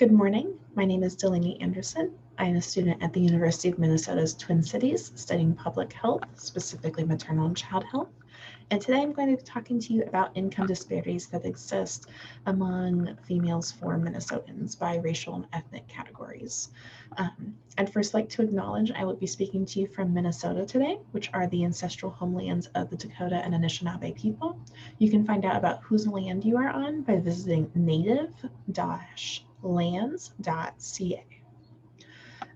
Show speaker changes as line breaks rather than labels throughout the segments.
Good morning. My name is Delaney Anderson. I am a student at the University of Minnesota's Twin Cities studying public health, specifically maternal and child health. And today I'm going to be talking to you about income disparities that exist among females for Minnesotans by racial and ethnic categories. I'd first like to acknowledge I will be speaking to you from Minnesota today, which are the ancestral homelands of the Dakota and Anishinaabe people. You can find out about whose land you are on by visiting native-lands.ca.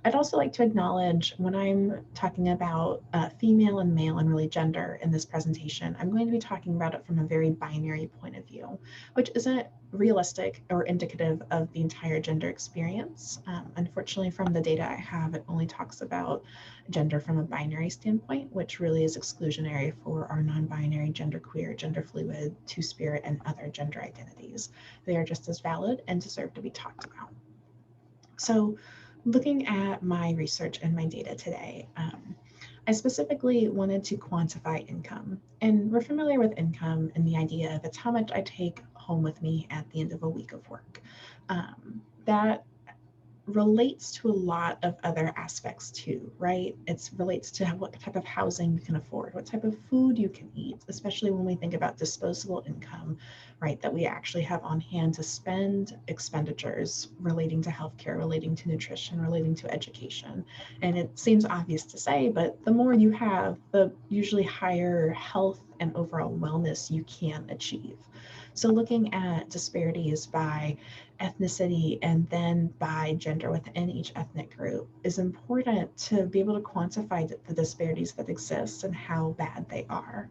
I'd also like to acknowledge when I'm talking about female and male and really gender in this presentation, I'm going to be talking about it from a very binary point of view, which isn't realistic or indicative of the entire gender experience. Unfortunately, from the data I have, it only talks about gender from a binary standpoint, which really is exclusionary for our non-binary, genderqueer, gender fluid, two-spirit, and other gender identities. They are just as valid and deserve to be talked about. So, looking at my research and my data today, I specifically wanted to quantify income. And we're familiar with income and the idea of it's how much I take home with me at the end of a week of work. That relates to a lot of other aspects too, right? It relates to what type of housing you can afford, what type of food you can eat, especially when we think about disposable income, right? That we actually have on hand to spend expenditures relating to healthcare, relating to nutrition, relating to education. And it seems obvious to say, but the more you have, the usually higher health and overall wellness you can achieve. So looking at disparities by ethnicity and then by gender within each ethnic group is important to be able to quantify the disparities that exist and how bad they are.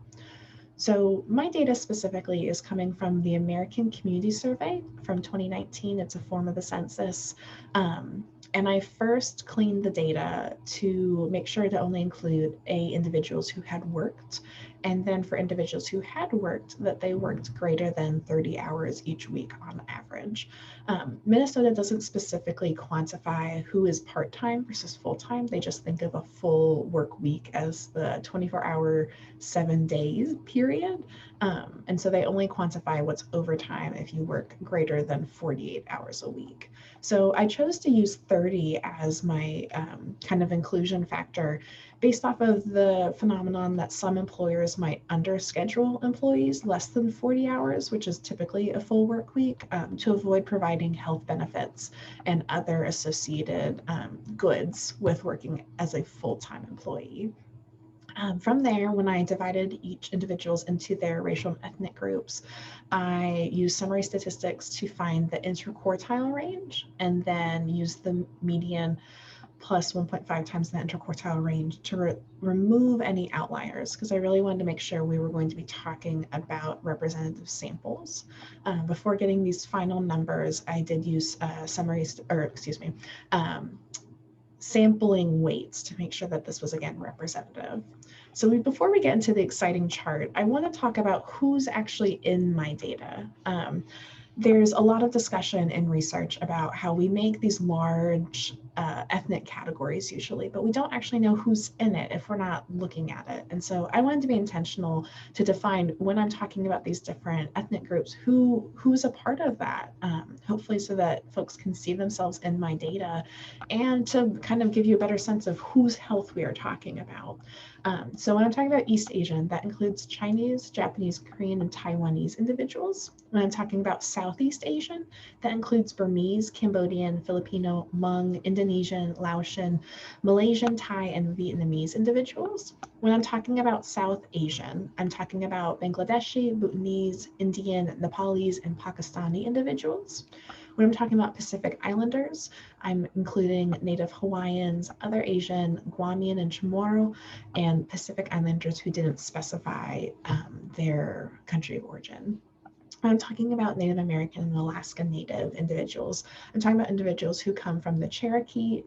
So my data specifically is coming from the American Community Survey from 2019. It's a form of the census. And I first cleaned the data to make sure to only include individuals who had worked, and then for individuals who had worked, that they worked greater than 30 hours each week on average. Minnesota doesn't specifically quantify who is part-time versus full-time. They just think of a full work week as the 24-hour, 7 days period. And so they only quantify what's overtime if you work greater than 48 hours a week. So I chose to use 30 as my kind of inclusion factor based off of the phenomenon that some employers might underschedule employees less than 40 hours, which is typically a full work week, to avoid providing health benefits and other associated goods with working as a full-time employee. From there, when I divided each individuals into their racial and ethnic groups, I used summary statistics to find the interquartile range and then use the median plus 1.5 times the interquartile range to remove any outliers, because I really wanted to make sure we were going to be talking about representative samples. Before getting these final numbers, I did use sampling weights to make sure that this was, again, representative. So before we get into the exciting chart, I want to talk about who's actually in my data. There's a lot of discussion in research about how we make these large ethnic categories usually, but we don't actually know who's in it if we're not looking at it. And so I wanted to be intentional to define, when I'm talking about these different ethnic groups, who's a part of that, hopefully so that folks can see themselves in my data and to kind of give you a better sense of whose health we are talking about. So when I'm talking about East Asian, that includes Chinese, Japanese, Korean, and Taiwanese individuals. When I'm talking about Southeast Asian, that includes Burmese, Cambodian, Filipino, Hmong, Indonesian, Laotian, Malaysian, Thai, and Vietnamese individuals. When I'm talking about South Asian, I'm talking about Bangladeshi, Bhutanese, Indian, Nepalese, and Pakistani individuals. When I'm talking about Pacific Islanders, I'm including Native Hawaiians, other Asian, Guamian, and Chamorro, and Pacific Islanders who didn't specify their country of origin. I'm talking about Native American and Alaska Native individuals. I'm talking about individuals who come from the Cherokee,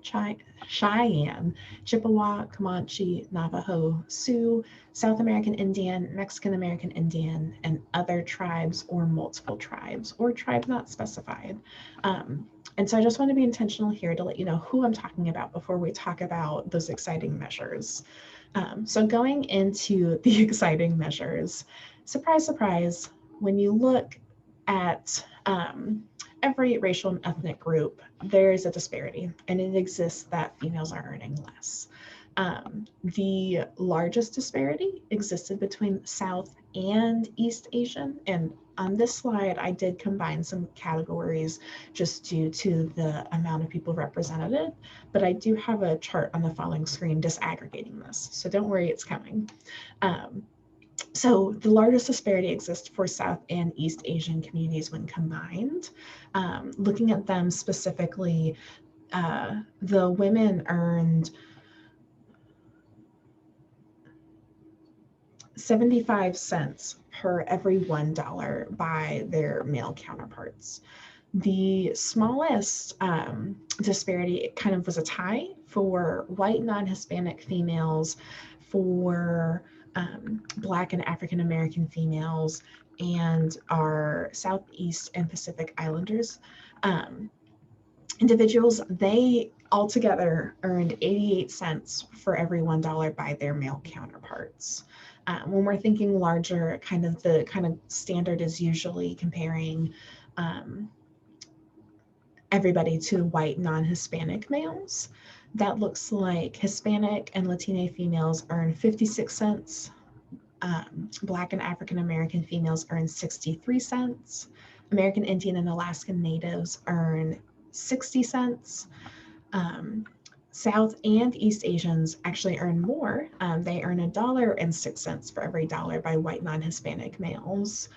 Cheyenne, Chippewa, Comanche, Navajo, Sioux, South American Indian, Mexican American Indian, and other tribes or multiple tribes or tribes not specified. And so I just want to be intentional here to let you know who I'm talking about before we talk about those exciting measures. So going into the exciting measures, surprise, surprise, when you look at every racial and ethnic group, there is a disparity, and it exists that females are earning less. The largest disparity existed between South and East Asian. And on this slide, I did combine some categories just due to the amount of people represented, but I do have a chart on the following screen disaggregating this. So don't worry, it's coming. So the largest disparity exists for South and East Asian communities when combined. Looking at them specifically, the women earned 75 cents per every $1 by their male counterparts. The smallest disparity kind of was a tie for white non-Hispanic females, for Black and African American females, and our Southeast and Pacific Islanders. Individuals, they altogether earned 88 cents for every $1 by their male counterparts. When we're thinking larger, the kind of standard is usually comparing everybody to white non-Hispanic males. That looks like Hispanic and Latina females earn 56 cents. Black and African American females earn 63 cents. American Indian and Alaskan Natives earn 60 cents. South and East Asians actually earn more. They earn $1.06 for every $1 by white non-Hispanic males.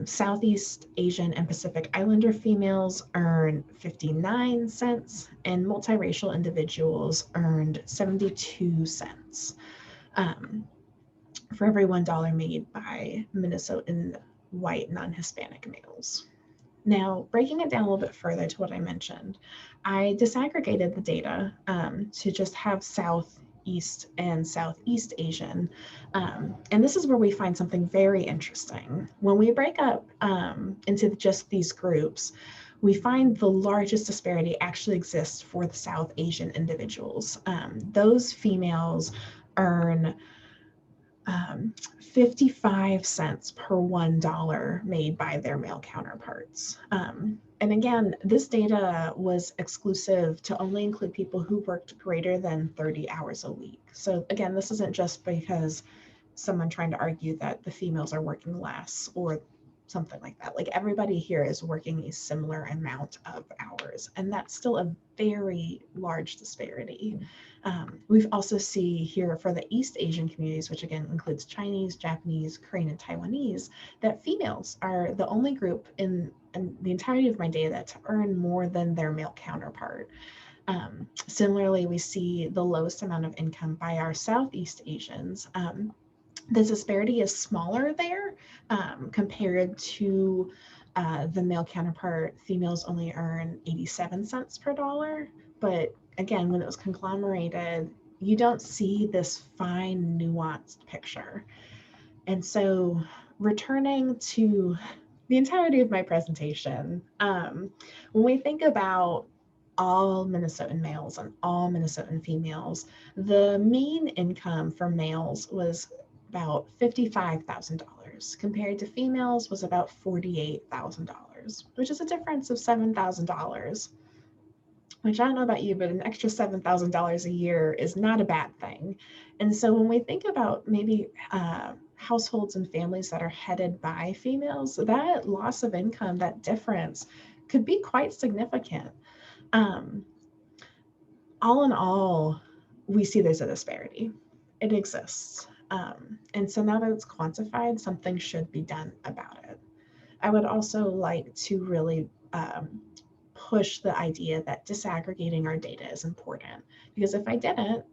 Southeast Asian and Pacific Islander females earn 59 cents, and multiracial individuals earned 72 cents for every $1 made by Minnesotan white non-Hispanic males. Now, breaking it down a little bit further to what I mentioned, I disaggregated the data to just have Southeast and Southeast Asian. And this is where we find something very interesting. When we break up into just these groups, we find the largest disparity actually exists for the South Asian individuals. Those females earn 55 cents per $1 made by their male counterparts. And again, this data was exclusive to only include people who worked greater than 30 hours a week. So again, this isn't just because someone trying to argue that the females are working less or something like that. Like, everybody here is working a similar amount of hours, and that's still a very large disparity. We've also see here for the East Asian communities, which again includes Chinese, Japanese, Korean, and Taiwanese, that females are the only group in the entirety of my data to earn more than their male counterpart. Similarly, we see the lowest amount of income by our Southeast Asians. The disparity is smaller there compared to the male counterpart. Females only earn 87 cents per $1, but again, when it was conglomerated, you don't see this fine, nuanced picture. And so, returning to the entirety of my presentation, when we think about all Minnesotan males and all Minnesotan females, the mean income for males was about $55,000 compared to females was about $48,000, which is a difference of $7,000, which I don't know about you, but an extra $7,000 a year is not a bad thing. And so when we think about maybe households and families that are headed by females, that loss of income, that difference could be quite significant. All in all, we see there's a disparity. It exists. And so now that it's quantified, something should be done about it. I would also like to really push the idea that disaggregating our data is important, because if I didn't,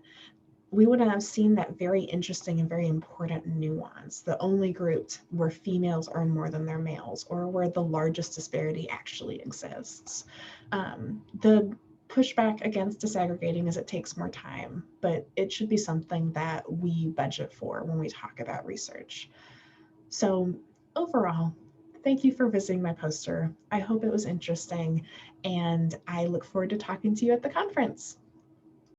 we wouldn't have seen that very interesting and very important nuance, the only group where females earn more than their males, or where the largest disparity actually exists. The pushback against disaggregating is it takes more time, but it should be something that we budget for when we talk about research. So overall, thank you for visiting my poster. I hope it was interesting, and I look forward to talking to you at the conference.